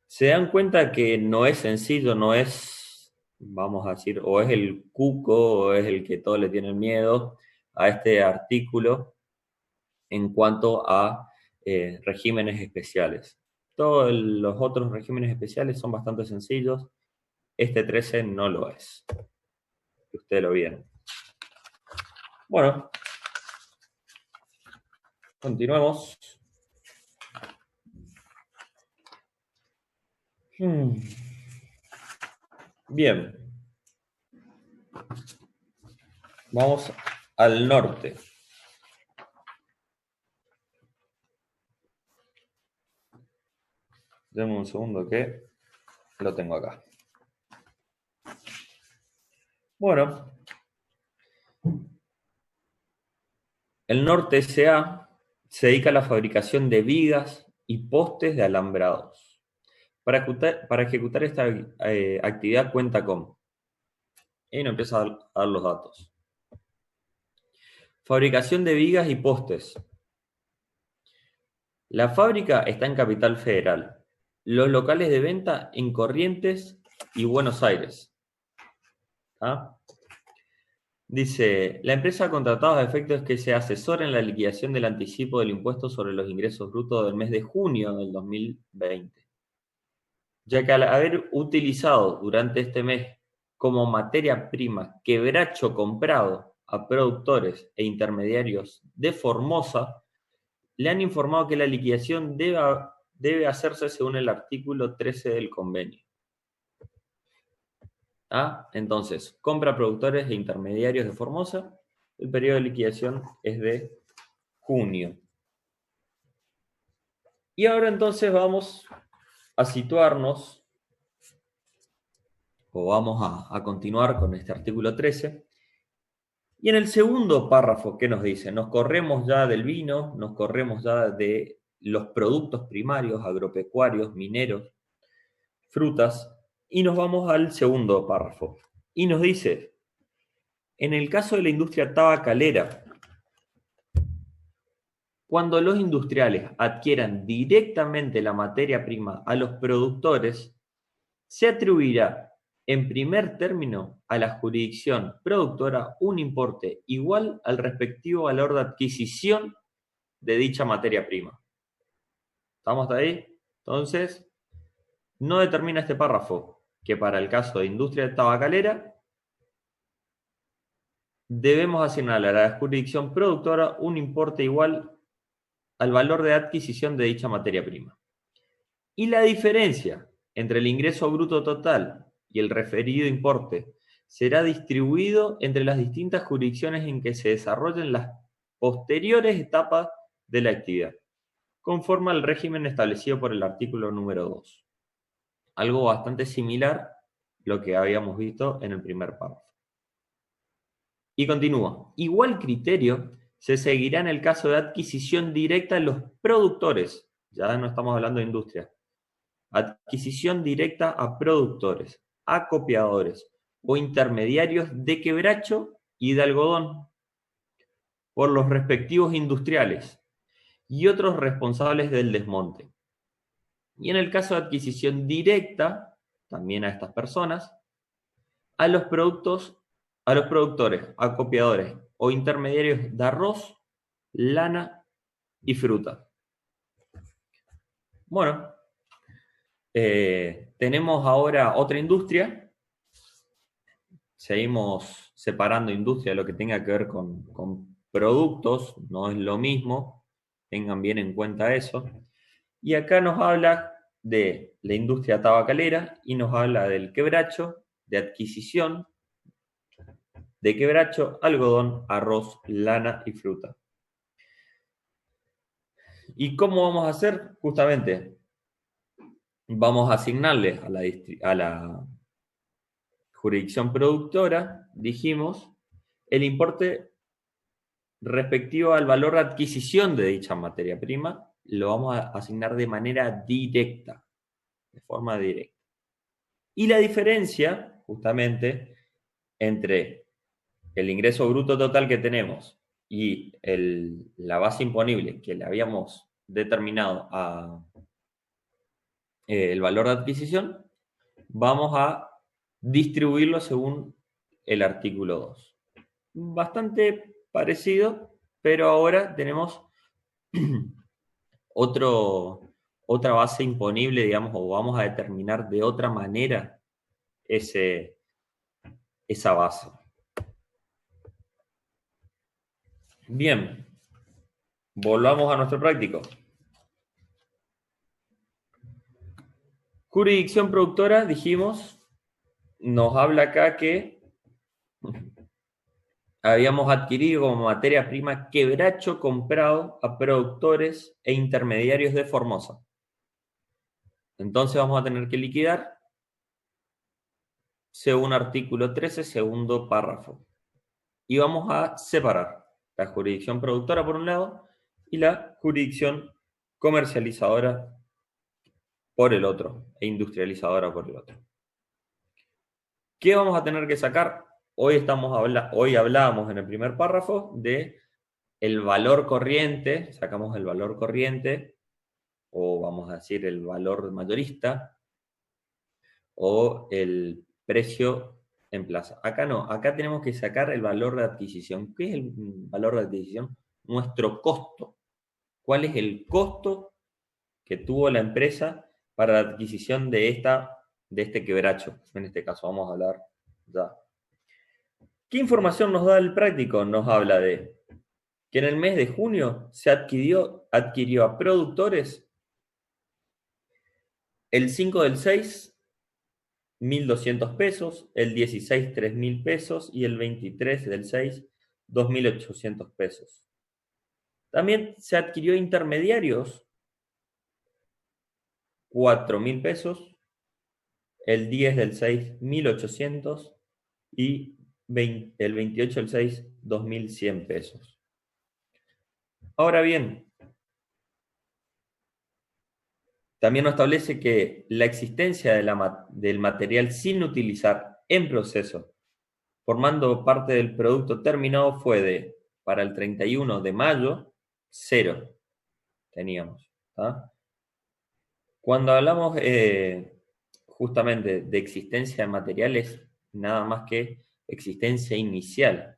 Se dan cuenta que no es sencillo, no es, vamos a decir, o es el cuco o es el que todos le tienen miedo a este artículo en cuanto a regímenes especiales. Todos los otros regímenes especiales son bastante sencillos. Este 13 no lo es. Que ustedes lo vieron. Bueno, continuemos. Bien, vamos al norte. Denme un segundo que lo tengo acá. Bueno, el Norte S.A. se dedica a la fabricación de vigas y postes de alambrados. Para ejecutar esta actividad cuenta con, y no empieza a dar los datos. Fabricación de vigas y postes. La fábrica está en Capital Federal. Los locales de venta en Corrientes y Buenos Aires. ¿Ah? Dice, la empresa ha contratado a efectos que se asesore en la liquidación del anticipo del impuesto sobre los ingresos brutos del mes de junio del 2020, ya que al haber utilizado durante este mes como materia prima quebracho comprado a productores e intermediarios de Formosa, le han informado que la liquidación debe hacerse según el artículo 13 del convenio. ¿Ah? Entonces, compra productores e intermediarios de Formosa, el periodo de liquidación es de junio. Y ahora entonces vamos a situarnos, o vamos a continuar con este artículo 13. Y en el segundo párrafo, ¿qué nos dice? Nos corremos ya del vino, nos corremos ya de los productos primarios, agropecuarios, mineros, frutas, y nos vamos al segundo párrafo. Y nos dice, En el caso de la industria tabacalera, cuando los industriales adquieran directamente la materia prima a los productores, se atribuirá en primer término a la jurisdicción productora un importe igual al respectivo valor de adquisición de dicha materia prima. ¿Estamos hasta ahí? Entonces, no determina este párrafo que para el caso de industria tabacalera debemos asignarle a la jurisdicción productora un importe igual al valor de adquisición de dicha materia prima. Y la diferencia entre el ingreso bruto total y el referido importe será distribuido entre las distintas jurisdicciones en que se desarrollen las posteriores etapas de la actividad, conforme al régimen establecido por el artículo número 2. Algo bastante similar a lo que habíamos visto en el primer párrafo. Y continúa. Igual criterio se seguirá en el caso de adquisición directa de los productores. Ya no estamos hablando de industria. Adquisición directa a productores, acopiadores o intermediarios de quebracho y de algodón por los respectivos industriales y otros responsables del desmonte. Y en el caso de adquisición directa, también a estas personas, a los productores, acopiadores o intermediarios de arroz, lana y fruta. Bueno, tenemos ahora otra industria. Seguimos separando industria de lo que tenga que ver con productos, no es lo mismo, tengan bien en cuenta eso. Y acá nos habla de la industria tabacalera y nos habla del quebracho, de adquisición, de quebracho, algodón, arroz, lana y fruta. ¿Y cómo vamos a hacer? Justamente, vamos a asignarle a la jurisdicción productora, dijimos, el importe respectivo al valor de adquisición de dicha materia prima, lo vamos a asignar de manera directa, de forma directa. Y la diferencia, justamente, entre el ingreso bruto total que tenemos y la base imponible que le habíamos determinado a el valor de adquisición, vamos a distribuirlo según el artículo 2. Bastante parecido, pero ahora tenemos otra base imponible, digamos, o vamos a determinar de otra manera esa base. Bien, volvamos a nuestro práctico. Jurisdicción productora, dijimos, nos habla acá que habíamos adquirido como materia prima quebracho comprado a productores e intermediarios de Formosa. Entonces vamos a tener que liquidar según artículo 13, segundo párrafo. Y vamos a separar la jurisdicción productora por un lado y la jurisdicción comercializadora por el otro e industrializadora por el otro. ¿Qué vamos a tener que sacar? Hoy hablábamos en el primer párrafo de el valor corriente, sacamos el valor corriente, o vamos a decir el valor mayorista, o el precio en plaza. Acá no, acá tenemos que sacar el valor de adquisición. ¿Qué es el valor de adquisición? Nuestro costo. ¿Cuál es el costo que tuvo la empresa para la adquisición de este quebracho? En este caso vamos a hablar ya. ¿Qué información nos da el práctico? Nos habla de que en el mes de junio se adquirió a productores el 5 del 6, 1.200 pesos, el 16, 3.000 pesos y el 23 del 6, 2.800 pesos. También se adquirió intermediarios, 4.000 pesos, el 10 del 6, 1.800 y el 28 del 6, 2.100 pesos. Ahora bien, también nos establece que la existencia del material sin utilizar en proceso formando parte del producto terminado fue de, para el 31 de mayo, 0 teníamos. ¿Tá? Cuando hablamos justamente de existencia de materiales, nada más que existencia inicial.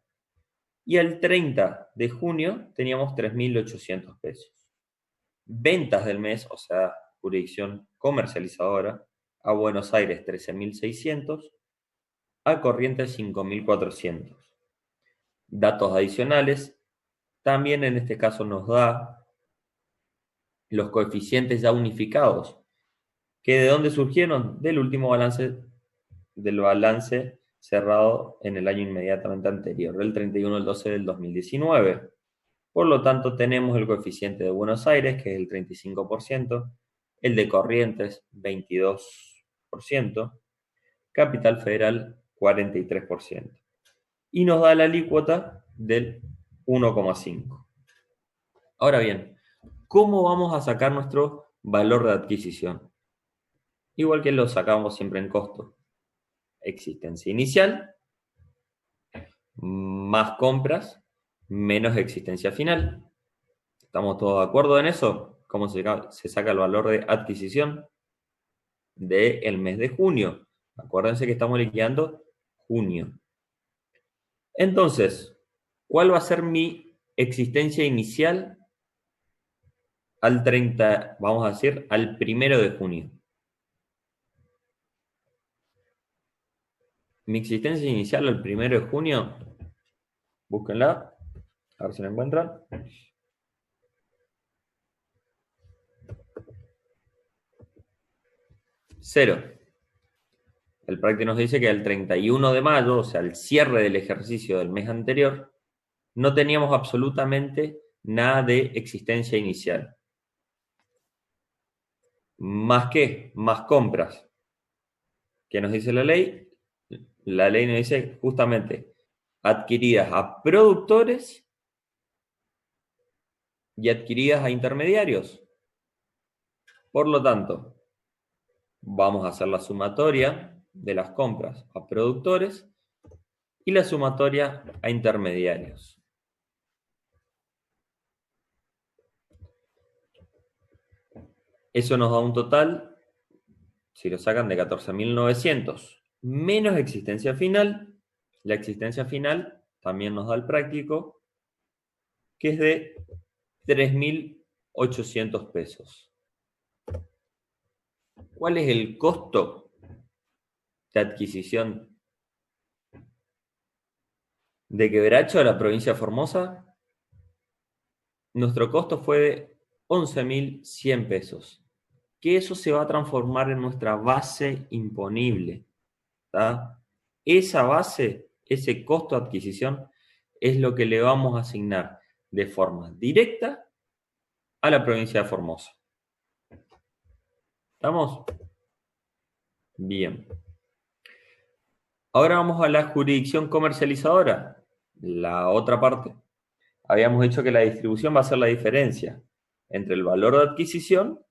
Y el 30 de junio teníamos 3.800 pesos. Ventas del mes, o sea, jurisdicción comercializadora, a Buenos Aires 13.600, a Corrientes 5.400. Datos adicionales, también en este caso nos da los coeficientes ya unificados, que de dónde surgieron del último balance, del balance cerrado en el año inmediatamente anterior, el 31 del 12 del 2019. Por lo tanto, tenemos el coeficiente de Buenos Aires, que es el 35%, el de Corrientes, 22%, Capital Federal, 43%. Y nos da la alícuota del 1,5. Ahora bien, ¿cómo vamos a sacar nuestro valor de adquisición? Igual que lo sacamos siempre en costo. Existencia inicial, más compras, menos existencia final. ¿Estamos todos de acuerdo en eso? ¿Cómo se saca el valor de adquisición del mes de junio? Acuérdense que estamos liquidando junio. Entonces, ¿cuál va a ser mi existencia inicial al 30, vamos a decir, al 1 de junio? Mi existencia inicial al 1 de junio, búsquenla, a ver si la encuentran. 0. El práctico nos dice que el 31 de mayo, o sea, el cierre del ejercicio del mes anterior, no teníamos absolutamente nada de existencia inicial. ¿Más qué? Más compras. ¿Qué nos dice la ley? La ley nos dice justamente adquiridas a productores y adquiridas a intermediarios. Por lo tanto, vamos a hacer la sumatoria de las compras a productores y la sumatoria a intermediarios. Eso nos da un total, si lo sacan, de 14.900, menos existencia final. La existencia final también nos da el práctico, que es de 3.800 pesos. ¿Cuál es el costo de adquisición de Quebracho a la provincia de Formosa? Nuestro costo fue de 11.100 pesos, que eso se va a transformar en nuestra base imponible. ¿Tá? Esa base, ese costo de adquisición, es lo que le vamos a asignar de forma directa a la provincia de Formosa. ¿Estamos? Bien. Ahora vamos a la jurisdicción comercializadora, la otra parte. Habíamos dicho que la distribución va a ser la diferencia entre el valor de adquisición,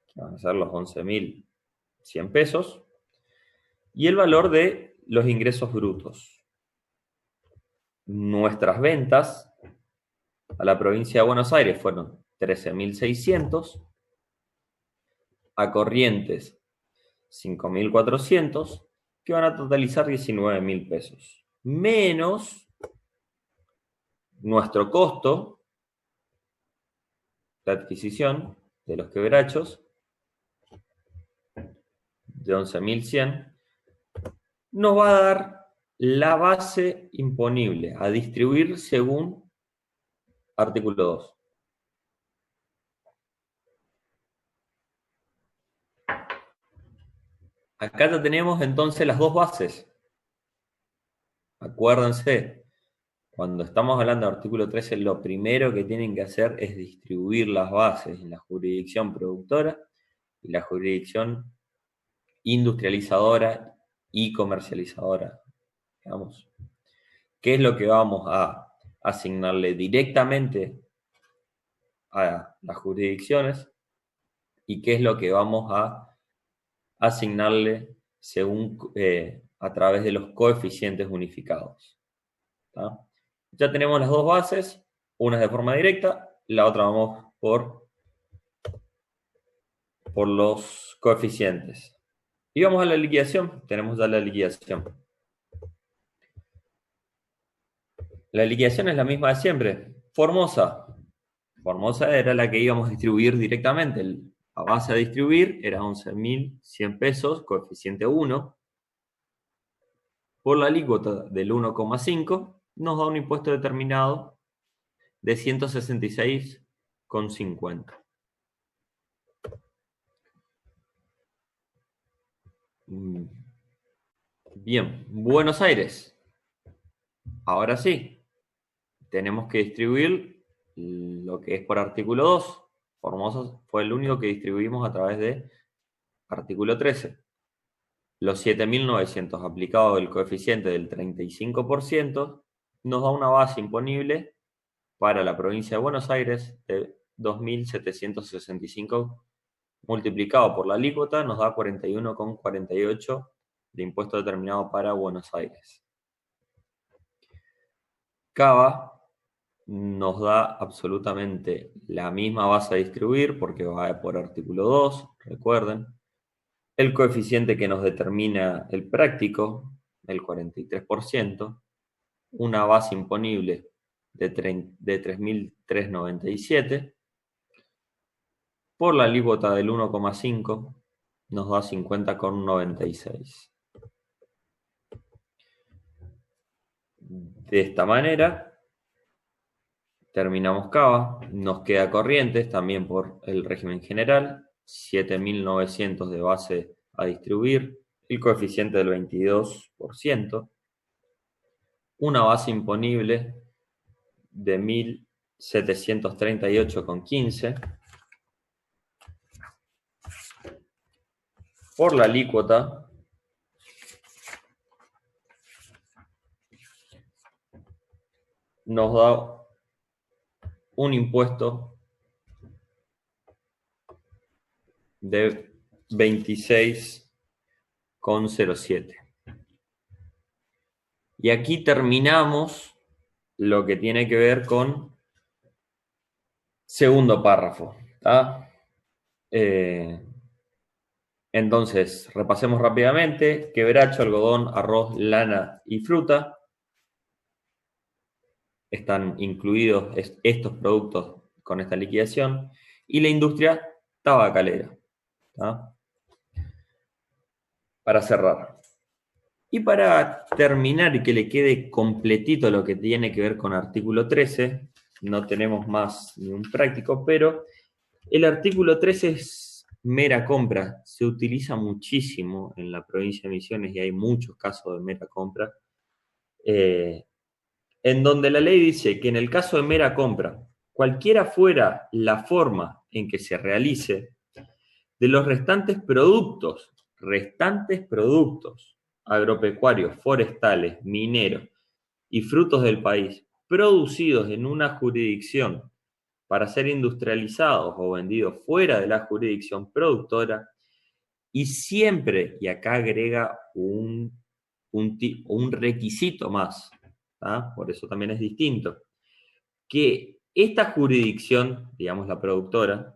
que van a ser los 11.100 pesos, y el valor de los ingresos brutos. Nuestras ventas a la provincia de Buenos Aires fueron 13.600, a Corrientes 5.400, que van a totalizar 19.000 pesos, menos nuestro costo de adquisición de los quebrachos de 11.100, nos va a dar la base imponible a distribuir según artículo 2. Acá ya tenemos entonces las dos bases. Acuérdense, cuando estamos hablando de artículo 13, lo primero que tienen que hacer es distribuir las bases en la jurisdicción productora y la jurisdicción industrializadora y comercializadora. Digamos. ¿Qué es lo que vamos a asignarle directamente a las jurisdicciones y qué es lo que vamos a asignarle según a través de los coeficientes unificados. ¿Tá? Ya tenemos las dos bases, una es de forma directa, la otra vamos por los coeficientes. Y vamos a la liquidación, tenemos ya la liquidación. La liquidación es la misma de siempre. Formosa. Formosa era la que íbamos a distribuir directamente. La base a distribuir era 11.100 pesos, coeficiente 1. Por la alícuota del 1,5 nos da un impuesto determinado de 166,50. Bien, Buenos Aires. Ahora sí, tenemos que distribuir lo que es por artículo 2. Formosa fue el único que distribuimos a través de artículo 13. Los 7.900 aplicados del coeficiente del 35% nos da una base imponible para la provincia de Buenos Aires de 2.765 multiplicado por la alícuota nos da 41,48 de impuesto determinado para Buenos Aires. Cava nos da absolutamente la misma base a distribuir porque va por artículo 2, recuerden. El coeficiente que nos determina el práctico, el 43%, una base imponible de 3.397, por la alícuota del 1,5 nos da 50,96. De esta manera terminamos Cava, nos queda Corrientes también por el régimen general, 7.900 de base a distribuir, el coeficiente del 22%, una base imponible de 1.738,15, por la alícuota nos da un impuesto de 26,07. Y aquí terminamos lo que tiene que ver con segundo párrafo. ¿Tá? Entonces, repasemos rápidamente. Quebracho, algodón, arroz, lana y fruta. Están incluidos estos productos con esta liquidación. Y la industria tabacalera. ¿Tá? Para cerrar. Y para terminar y que le quede completito lo que tiene que ver con artículo 13, no tenemos más ni un práctico, pero el artículo 13 es mera compra. Se utiliza muchísimo en la provincia de Misiones y hay muchos casos de mera compra, en donde la ley dice que en el caso de mera compra, cualquiera fuera la forma en que se realice, de los restantes productos agropecuarios, forestales, mineros y frutos del país producidos en una jurisdicción para ser industrializados o vendidos fuera de la jurisdicción productora, y siempre, y acá agrega un requisito más, ¿tá? Por eso también es distinto, que esta jurisdicción, digamos la productora,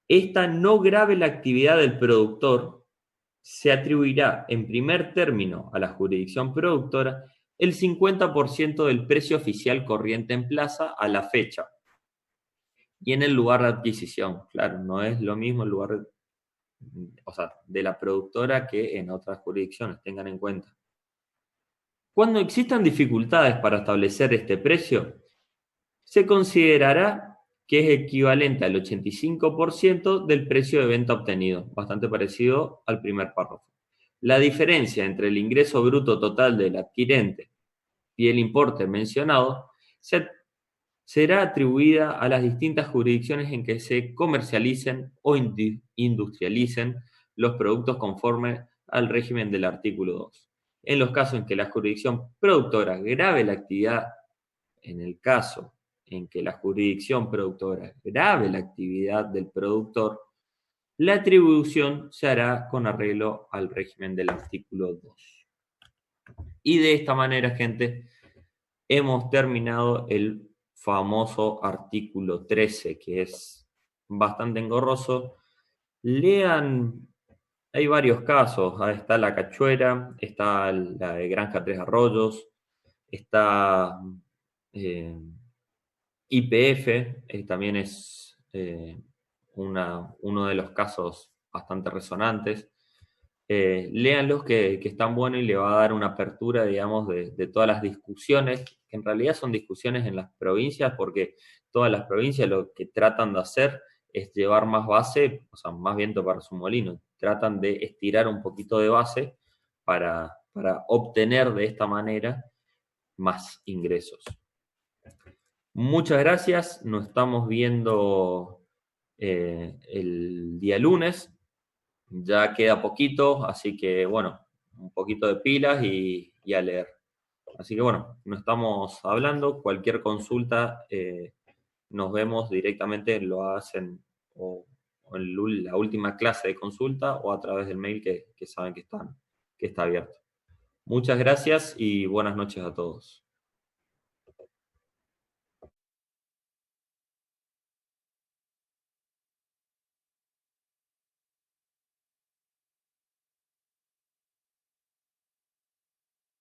esta no grave la actividad del productor, se atribuirá en primer término a la jurisdicción productora el 50% del precio oficial corriente en plaza a la fecha. Y en el lugar de adquisición, claro, no es lo mismo el lugar de la productora que en otras jurisdicciones, tengan en cuenta. Cuando existan dificultades para establecer este precio, se considerará que es equivalente al 85% del precio de venta obtenido, bastante parecido al primer párrafo. La diferencia entre el ingreso bruto total del adquirente y el importe mencionado será atribuida a las distintas jurisdicciones en que se comercialicen o industrialicen los productos conforme al régimen del artículo 2. En los casos en que la jurisdicción productora grave la actividad, en el caso en que la jurisdicción productora grave la actividad del productor, La atribución se hará con arreglo al régimen del artículo 2. Y de esta manera, gente, hemos terminado el famoso artículo 13, que es bastante engorroso. Lean, hay varios casos. Está la Cachuera, está la de Granja Tres Arroyos, está YPF, también es uno de los casos bastante resonantes. Léanlos que están buenos y le va a dar una apertura, digamos, de todas las discusiones, que en realidad son discusiones en las provincias, porque todas las provincias lo que tratan de hacer es llevar más base, o sea, más viento para su molino. Tratan de estirar un poquito de base para obtener de esta manera más ingresos. Muchas gracias, nos estamos viendo el día lunes. Ya queda poquito, así que bueno, un poquito de pilas y a leer. Así que bueno, nos estamos hablando. Cualquier consulta, nos vemos directamente, lo hacen o en la última clase de consulta o a través del mail que saben que está abierto. Muchas gracias y buenas noches a todos.